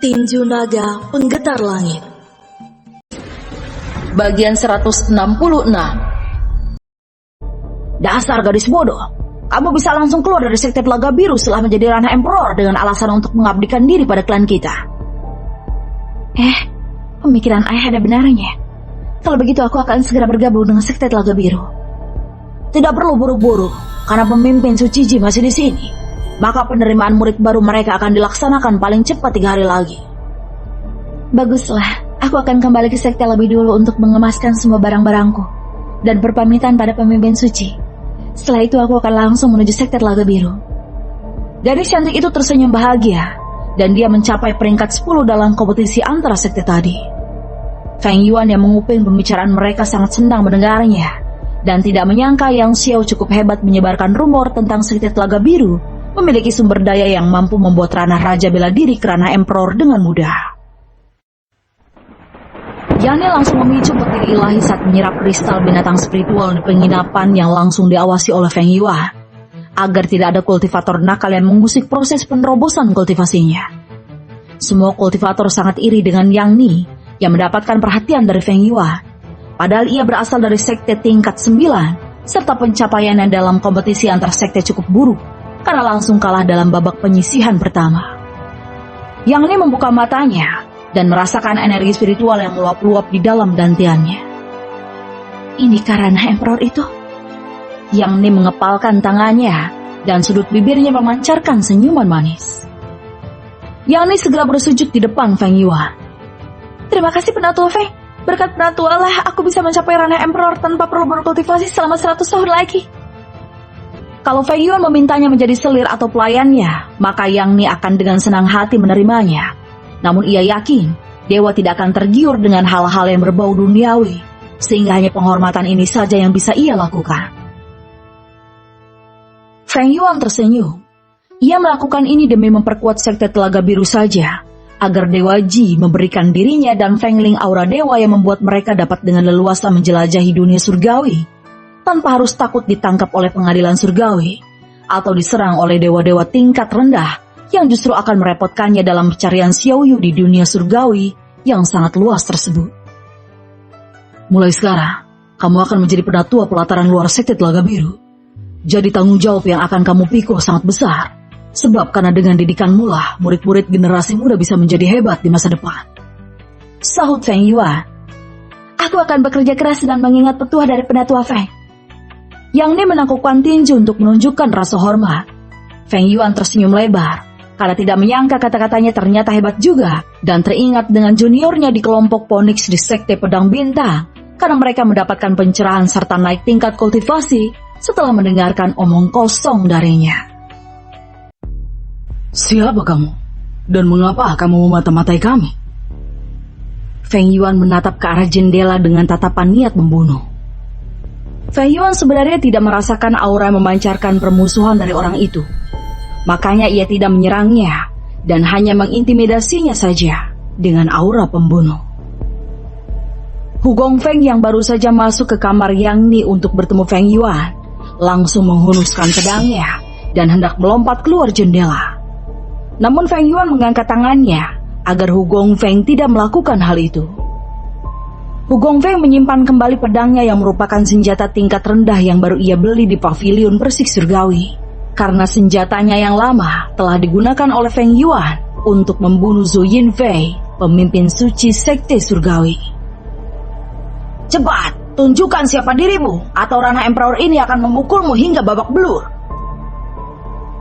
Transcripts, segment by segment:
Tinju Naga Penggetar Langit. Bagian 166. Dasar gadis bodoh, kamu bisa langsung keluar dari sekte Telaga Biru setelah menjadi ranah Emperor dengan alasan untuk mengabdikan diri pada klan kita. Pemikiran ayah ada benarnya. Kalau begitu aku akan segera bergabung dengan sekte Telaga Biru. Tidak perlu buru-buru, karena pemimpin Tsuchiji masih di sini. Maka penerimaan murid baru mereka akan dilaksanakan paling cepat 3 hari lagi. Baguslah, aku akan kembali ke sekte lebih dulu untuk mengemaskan semua barang-barangku dan berpamitan pada pemimpin suci. Setelah itu aku akan langsung menuju sekte Telaga Biru. Gadis cantik itu tersenyum bahagia, dan dia mencapai peringkat 10 dalam kompetisi antara sekte tadi. Feng Yuan yang menguping pembicaraan mereka sangat senang mendengarnya, dan tidak menyangka Yang Xiao cukup hebat menyebarkan rumor tentang sekte Telaga Biru memiliki sumber daya yang mampu membuat ranah raja bela diri ke ranah emperor dengan mudah. Yang langsung memicu petir ilahi saat menyerap kristal binatang spiritual di penginapan yang langsung diawasi oleh Feng Yuan, agar tidak ada kultivator nakal yang mengusik proses penerobosan kultivasinya. Semua kultivator sangat iri dengan Yang Ni yang mendapatkan perhatian dari Feng Yuan, padahal ia berasal dari sekte tingkat 9, serta pencapaiannya dalam kompetisi antar sekte cukup buruk karena langsung kalah dalam babak penyisihan pertama. Yang Ni membuka matanya dan merasakan energi spiritual yang meluap-luap di dalam dantiannya. Ini karena emperor itu? Yang Ni mengepalkan tangannya dan sudut bibirnya memancarkan senyuman manis. Yang Ni segera bersujud di depan Feng Yuan. Terima kasih Penatua Feng. Berkat Penatua lah aku bisa mencapai ranah emperor tanpa perlu berkultivasi selama 100 tahun lagi. Kalau Feng Yuan memintanya menjadi selir atau pelayannya, maka Yang Ni akan dengan senang hati menerimanya. Namun ia yakin dewa tidak akan tergiur dengan hal-hal yang berbau duniawi, sehingga hanya penghormatan ini saja yang bisa ia lakukan. Feng Yuan tersenyum. Ia melakukan ini demi memperkuat sekte Telaga Biru saja, agar Dewa Ji memberikan dirinya dan Feng Ling aura dewa yang membuat mereka dapat dengan leluasa menjelajahi dunia surgawi, tanpa harus takut ditangkap oleh pengadilan surgawi, atau diserang oleh dewa-dewa tingkat rendah yang justru akan merepotkannya dalam pencarian Xiaoyu di dunia surgawi yang sangat luas tersebut. Mulai sekarang, kamu akan menjadi penatua pelataran luar sekte Telaga Biru. Jadi tanggung jawab yang akan kamu pikul sangat besar, sebab karena dengan didikanmu lah murid-murid generasi muda bisa menjadi hebat di masa depan. Sahut Feng Yuan. Aku akan bekerja keras dan mengingat petua dari Penatua Feng. Yang Ni menangkupkan tinju untuk menunjukkan rasa hormat. Feng Yuan tersenyum lebar, karena tidak menyangka kata-katanya ternyata hebat juga, dan teringat dengan juniornya di kelompok Ponix di sekte Pedang Bintang, karena mereka mendapatkan pencerahan serta naik tingkat kultivasi setelah mendengarkan omong kosong darinya. Siapa kamu? Dan mengapa kamu memata-matai kami? Feng Yuan menatap ke arah jendela dengan tatapan niat membunuh. Feng Yuan sebenarnya tidak merasakan aura yang memancarkan permusuhan dari orang itu. Makanya ia tidak menyerangnya dan hanya mengintimidasinya saja dengan aura pembunuh. Hu Gongfeng yang baru saja masuk ke kamar Yang Ni untuk bertemu Feng Yuan langsung menghunuskan pedangnya dan hendak melompat keluar jendela. Namun Feng Yuan mengangkat tangannya agar Hu Gongfeng tidak melakukan hal itu. Hu Gongfeng menyimpan kembali pedangnya yang merupakan senjata tingkat rendah yang baru ia beli di pavilion Persik Surgawi, karena senjatanya yang lama telah digunakan oleh Feng Yuan untuk membunuh Zhou Yinfei, pemimpin suci sekte surgawi. Cepat, tunjukkan siapa dirimu, atau ranah emperor ini akan memukulmu hingga babak belur.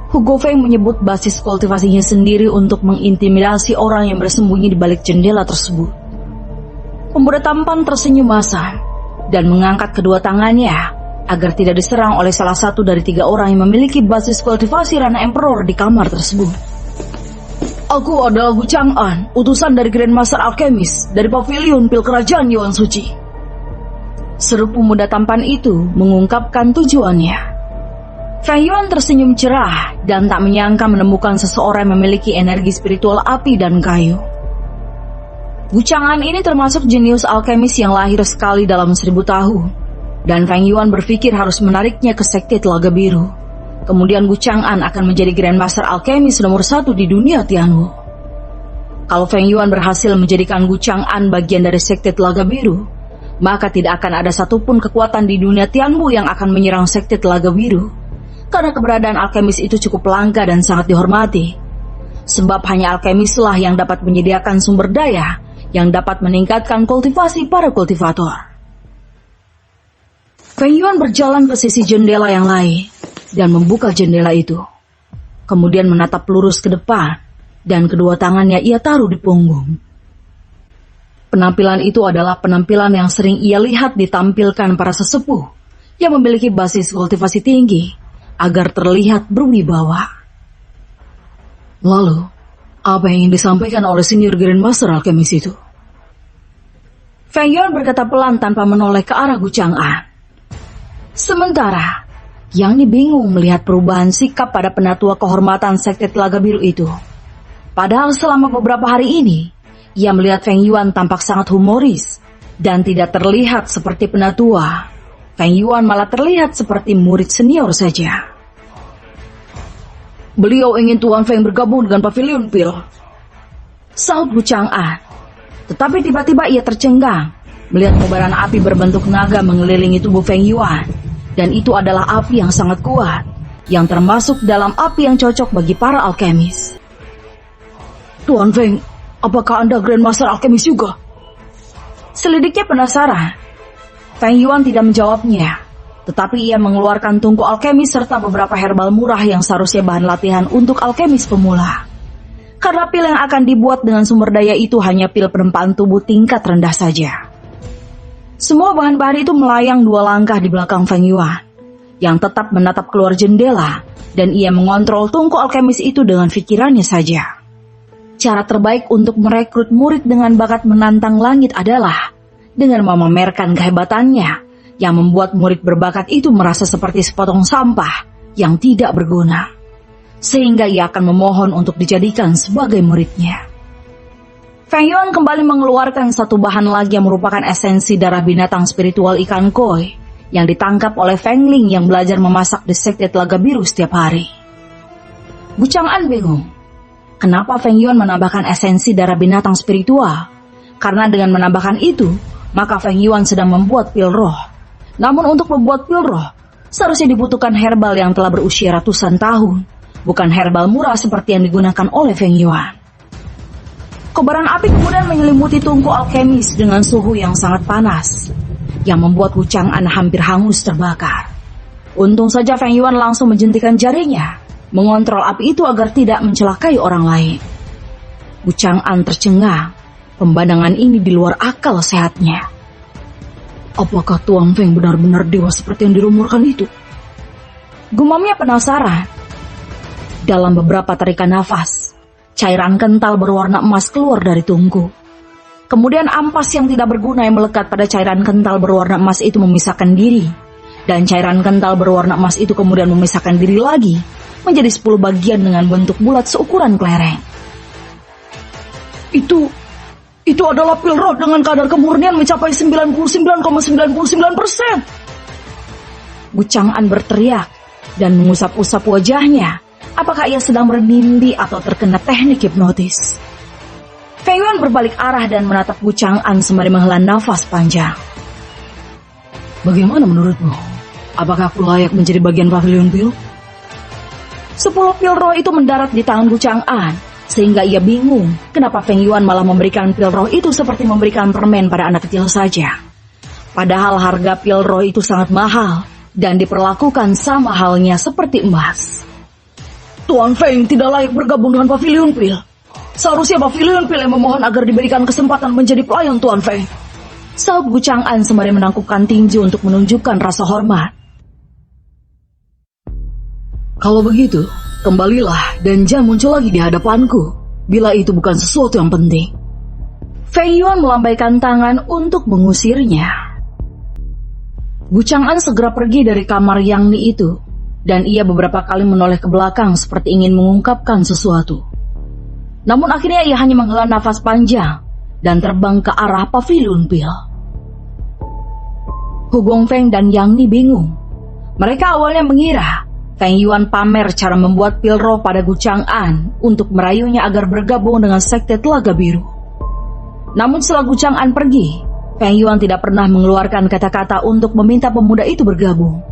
Hu Gongfeng menyebut basis kultivasinya sendiri untuk mengintimidasi orang yang bersembunyi di balik jendela tersebut. Pemuda tampan tersenyum masam dan mengangkat kedua tangannya agar tidak diserang oleh salah satu dari 3 orang yang memiliki basis kultivasi ranah emperor di kamar tersebut. Aku adalah Wu Chang'an, utusan dari Grandmaster Alchemist dari pavilion pil kerajaan Yuan Suci. Seru pemuda tampan itu mengungkapkan tujuannya. Feng Yuan tersenyum cerah dan tak menyangka menemukan seseorang yang memiliki energi spiritual api dan kayu. Wu Chang'an ini termasuk jenius alkemis yang lahir sekali dalam 1000 tahun, dan Feng Yuan berpikir harus menariknya ke sekte Telaga Biru. Kemudian Wu Chang'an akan menjadi Grandmaster Alchemist nomor 1 di dunia Tianwu. Kalau Feng Yuan berhasil menjadikan Gu Chang'an bagian dari Sekte Telaga Biru, maka tidak akan ada satupun kekuatan di dunia Tianmu yang akan menyerang Sekte Telaga Biru, karena keberadaan alkemis itu cukup langka dan sangat dihormati. Sebab hanya alkemislah yang dapat menyediakan sumber daya yang dapat meningkatkan kultivasi para kultivator. Feng Yuan berjalan ke sisi jendela yang lain dan membuka jendela itu. Kemudian menatap lurus ke depan dan kedua tangannya ia taruh di punggung. Penampilan itu adalah penampilan yang sering ia lihat ditampilkan para sesepuh yang memiliki basis kultivasi tinggi agar terlihat berwibawa. Lalu, apa yang ingin disampaikan oleh senior Grandmaster alkemis itu? Feng Yuan berkata pelan tanpa menoleh ke arah Gu Chang'an. Sementara, Yang Ni bingung melihat perubahan sikap pada penatua kehormatan Sekte Telaga Biru itu. Padahal selama beberapa hari ini, ia melihat Feng Yuan tampak sangat humoris dan tidak terlihat seperti penatua. Feng Yuan malah terlihat seperti murid senior saja. Beliau ingin Tuan Feng bergabung dengan Pavilion Pil, sahut Gu Chang'an. Tetapi tiba-tiba ia tercengang melihat kobaran api berbentuk naga mengelilingi tubuh Feng Yuan, dan itu adalah api yang sangat kuat, yang termasuk dalam api yang cocok bagi para alkemis. Tuan Feng, apakah Anda Grandmaster alkemis juga? Selidiknya penasaran. Feng Yuan tidak menjawabnya, tetapi ia mengeluarkan tungku alkemis serta beberapa herbal murah yang seharusnya bahan latihan untuk alkemis pemula. Karena pil yang akan dibuat dengan sumber daya itu hanya pil penempaan tubuh tingkat rendah saja. Semua bahan-bahan itu melayang 2 langkah di belakang Feng Yuan, yang tetap menatap keluar jendela, dan ia mengontrol tungku alkemis itu dengan pikirannya saja. Cara terbaik untuk merekrut murid dengan bakat menantang langit adalah dengan memamerkan kehebatannya, yang membuat murid berbakat itu merasa seperti sepotong sampah yang tidak berguna, sehingga ia akan memohon untuk dijadikan sebagai muridnya. Feng Yuan kembali mengeluarkan satu bahan lagi yang merupakan esensi darah binatang spiritual ikan koi yang ditangkap oleh Feng Ling yang belajar memasak di Sekte Telaga Biru setiap hari. Gu Chang'an bingung, kenapa Feng Yuan menambahkan esensi darah binatang spiritual? Karena dengan menambahkan itu, maka Feng Yuan sedang membuat pil roh. Namun untuk membuat pil roh, seharusnya dibutuhkan herbal yang telah berusia ratusan tahun, bukan herbal murah seperti yang digunakan oleh Feng Yuan. Kobaran api kemudian menyelimuti tungku alkemis dengan suhu yang sangat panas, yang membuat Gu Chang'an hampir hangus terbakar. Untung saja Feng Yuan langsung menjentikan jarinya, mengontrol api itu agar tidak mencelakai orang lain. Gu Chang'an tercengang, pemandangan ini di luar akal sehatnya. Apakah Tuan Feng benar-benar dewa seperti yang dirumorkan itu? Gumamnya penasaran. Dalam beberapa tarikan nafas, cairan kental berwarna emas keluar dari tungku. Kemudian ampas yang tidak berguna yang melekat pada cairan kental berwarna emas itu memisahkan diri. Dan cairan kental berwarna emas itu kemudian memisahkan diri lagi menjadi 10 bagian dengan bentuk bulat seukuran kelereng. Itu adalah pil roh dengan kadar kemurnian mencapai 99,99%. Gu Chang'an berteriak dan mengusap-usap wajahnya. Apakah ia sedang bermimpi atau terkena teknik hipnotis? Feng Yuan berbalik arah dan menatap Gu Chang'an sembari menghela nafas panjang. Bagaimana menurutmu? Apakah aku layak menjadi bagian Pavilion Pil? 10 pil roh itu mendarat di tangan Gu Chang'an, sehingga ia bingung kenapa Feng Yuan malah memberikan pil roh itu seperti memberikan permen pada anak kecil saja. Padahal harga pil roh itu sangat mahal dan diperlakukan sama halnya seperti emas. Tuan Feng tidak layak bergabung dengan Pavilion Pil. Seharusnya Pavilion Pil yang memohon agar diberikan kesempatan menjadi pelayan Tuan Feng, sahut Gu Chang'an sembari menangkupkan tinju untuk menunjukkan rasa hormat. Kalau begitu, kembalilah dan jangan muncul lagi di hadapanku bila itu bukan sesuatu yang penting. Feng Yuan melambaikan tangan untuk mengusirnya. Gu Chang'an segera pergi dari kamar Yang Ni itu, dan ia beberapa kali menoleh ke belakang seperti ingin mengungkapkan sesuatu. Namun akhirnya ia hanya menghela nafas panjang dan terbang ke arah Pavilion Pil. Hu Gongfeng dan Yang Ni bingung. Mereka awalnya mengira Feng Yuan pamer cara membuat pil roh pada Gu Chang'an untuk merayunya agar bergabung dengan sekte Telaga Biru. Namun setelah Gu Chang'an pergi, Feng Yuan tidak pernah mengeluarkan kata-kata untuk meminta pemuda itu bergabung.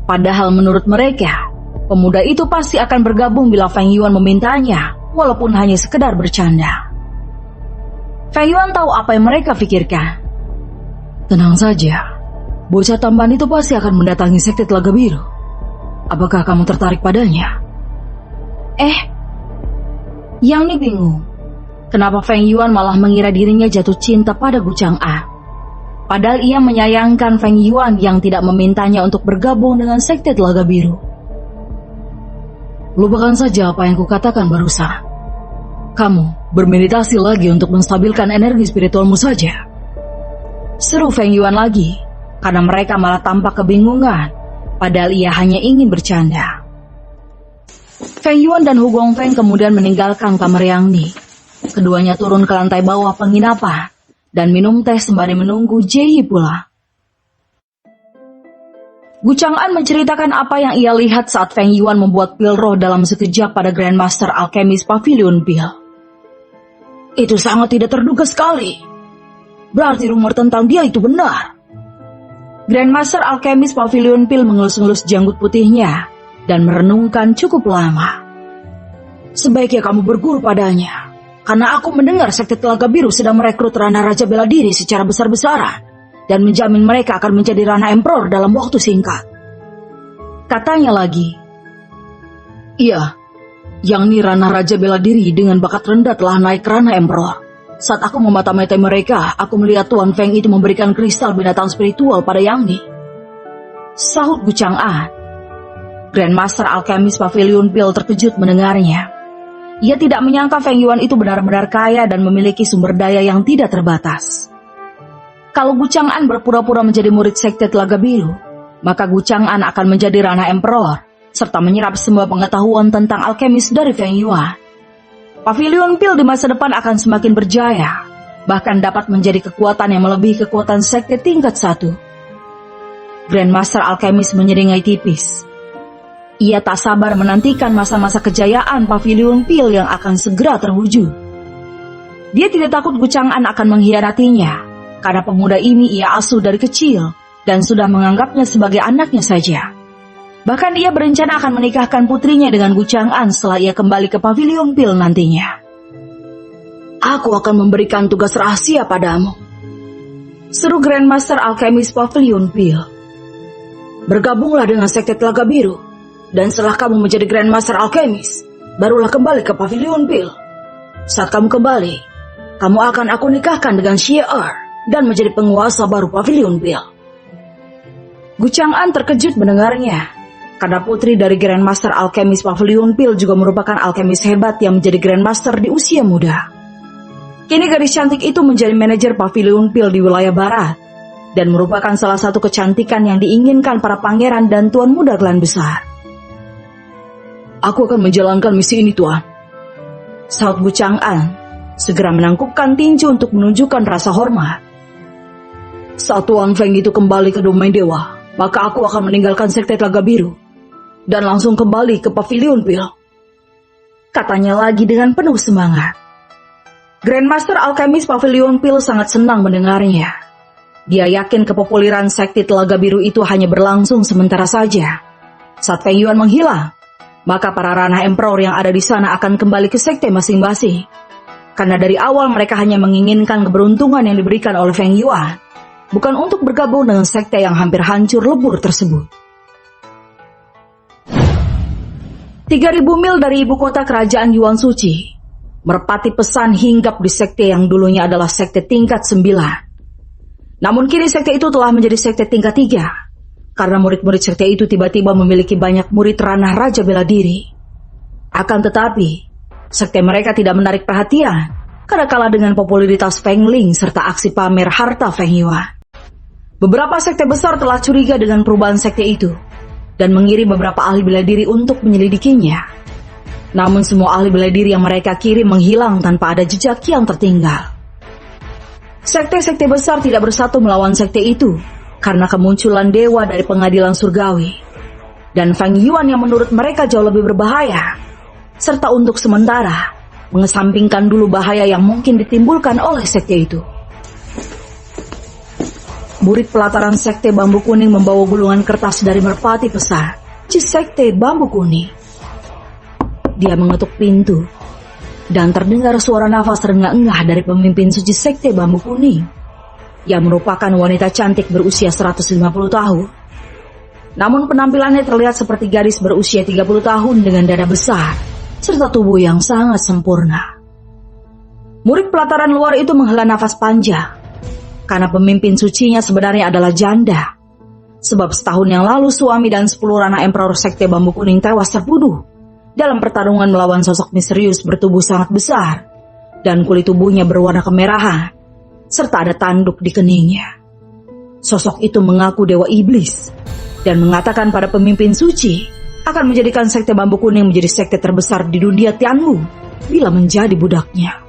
Padahal menurut mereka, pemuda itu pasti akan bergabung bila Feng Yuan memintanya, walaupun hanya sekedar bercanda. Feng Yuan tahu apa yang mereka pikirkan. Tenang saja, bocah tambahan itu pasti akan mendatangi sekte Telaga Biru. Apakah kamu tertarik padanya? Yang Ni bingung. Kenapa Feng Yuan malah mengira dirinya jatuh cinta pada Gu Chang'an? Padahal ia menyayangkan Feng Yuan yang tidak memintanya untuk bergabung dengan sekte Telaga Biru. Lupakan saja apa yang kukatakan barusan. Kamu bermeditasi lagi untuk menstabilkan energi spiritualmu saja. Seru Feng Yuan lagi, karena mereka malah tampak kebingungan. Padahal ia hanya ingin bercanda. Feng Yuan dan Hu Gongfeng kemudian meninggalkan kamar Yang Ni. Keduanya turun ke lantai bawah penginapan dan minum teh sembari menunggu Jie pula. Gu Chang'an menceritakan apa yang ia lihat saat Feng Yuan membuat pil roh dalam sekejap pada Grandmaster Alchemist Pavilion Pil. Itu sangat tidak terduga sekali. Berarti rumor tentang dia itu benar. Grandmaster Alchemist Pavilion Pil mengelus-ngelus janggut putihnya dan merenungkan cukup lama. Sebaiknya kamu berguru padanya, karena aku mendengar sekte Telaga Biru sedang merekrut Rana Raja Bela Diri secara besar-besaran dan menjamin mereka akan menjadi Rana Emperor dalam waktu singkat. Katanya lagi, iya, yang Ni Rana Raja Bela Diri dengan bakat rendah telah naik Rana Emperor. Saat aku memata-matai mereka, aku melihat Tuan Feng itu memberikan kristal binatang spiritual pada Yang Ni. Sahut Gu Chang'an. Grandmaster Alchemist Pavilion Pil terkejut mendengarnya. Ia tidak menyangka Feng Yuan itu benar-benar kaya dan memiliki sumber daya yang tidak terbatas. Kalau Gu Chang'an berpura-pura menjadi murid sekte Telaga Biru, maka Gu Chang'an akan menjadi Rana Emperor, serta menyerap semua pengetahuan tentang alkemis dari Feng Yuan. Pavilion Pil di masa depan akan semakin berjaya, bahkan dapat menjadi kekuatan yang melebihi kekuatan sekte tingkat 1. Grandmaster Alchemist menyeringai tipis. Ia tak sabar menantikan masa-masa kejayaan Pavilion Pil yang akan segera terwujud. Dia tidak takut Gu Chang'an akan mengkhianatinya, karena pemuda ini ia asuh dari kecil dan sudah menganggapnya sebagai anaknya saja. Bahkan ia berencana akan menikahkan putrinya dengan Gu Chang'an setelah ia kembali ke Pavilion Pil nantinya. Aku akan memberikan tugas rahasia padamu, seru Grandmaster Alchemist Pavilion Pil. Bergabunglah dengan sekte Telaga Biru, dan setelah kamu menjadi Grandmaster Alchemist, barulah kembali ke Pavilion Pil. Saat kamu kembali, kamu akan aku nikahkan dengan Xie dan menjadi penguasa baru Pavilion Pil. Gu Chang'an terkejut mendengarnya, karena putri dari Grandmaster Alchemist Pavilion Pil juga merupakan alkemis hebat yang menjadi Grandmaster di usia muda. Kini gadis cantik itu menjadi manajer Pavilion Pil di wilayah barat, dan merupakan salah satu kecantikan yang diinginkan para pangeran dan tuan muda klan besar. Aku akan menjalankan misi ini, Tuan, sahut Gu Chang'an, segera menangkupkan tinju untuk menunjukkan rasa hormat. Saat Tuan Feng itu kembali ke domain dewa, maka aku akan meninggalkan sekte Telaga Biru dan langsung kembali ke Pavilion Pil, katanya lagi dengan penuh semangat. Grandmaster Alchemist Pavilion Pil sangat senang mendengarnya. Dia yakin kepopuleran sekte Telaga Biru itu hanya berlangsung sementara saja. Saat Feng Yuan menghilang, maka para Rana Emperor yang ada di sana akan kembali ke sekte masing-masing. Karena dari awal mereka hanya menginginkan keberuntungan yang diberikan oleh Feng Yuan, bukan untuk bergabung dengan sekte yang hampir hancur lebur tersebut. 3.000 mil dari ibu kota kerajaan Yuan Suci, merpati pesan hinggap di sekte yang dulunya adalah sekte tingkat 9. Namun kini sekte itu telah menjadi sekte tingkat 3, karena murid-murid sekte itu tiba-tiba memiliki banyak murid ranah Raja Bela Diri. Akan tetapi, sekte mereka tidak menarik perhatian, karena kalah dengan popularitas Feng Ling serta aksi pamer harta Feng Yuan. Beberapa sekte besar telah curiga dengan perubahan sekte itu, dan mengirim beberapa ahli bela diri untuk menyelidikinya. Namun semua ahli bela diri yang mereka kirim menghilang tanpa ada jejak yang tertinggal. Sekte-sekte besar tidak bersatu melawan sekte itu, karena kemunculan dewa dari pengadilan surgawi. dan Feng Yuan yang menurut mereka jauh lebih berbahaya, serta untuk sementara mengesampingkan dulu bahaya yang mungkin ditimbulkan oleh sekte itu. Murid pelataran sekte bambu kuning membawa gulungan kertas dari merpati besar di sekte bambu kuning. Dia mengetuk pintu, dan terdengar suara nafas terengah-engah dari pemimpin suci sekte bambu kuning, yang merupakan wanita cantik berusia 150 tahun. Namun penampilannya terlihat seperti gadis berusia 30 tahun dengan dada besar, serta tubuh yang sangat sempurna. Murid pelataran luar itu menghela nafas panjang, karena pemimpin sucinya sebenarnya adalah janda. Sebab setahun yang lalu suami dan 10 ranah emperor sekte bambu kuning tewas terbunuh dalam pertarungan melawan sosok misterius bertubuh sangat besar, dan kulit tubuhnya berwarna kemerahan, serta ada tanduk di keningnya. Sosok itu mengaku dewa iblis, dan mengatakan pada pemimpin suci akan menjadikan sekte bambu kuning menjadi sekte terbesar di dunia Tianwu bila menjadi budaknya.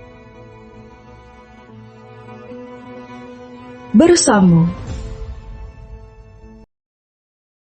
Bersamu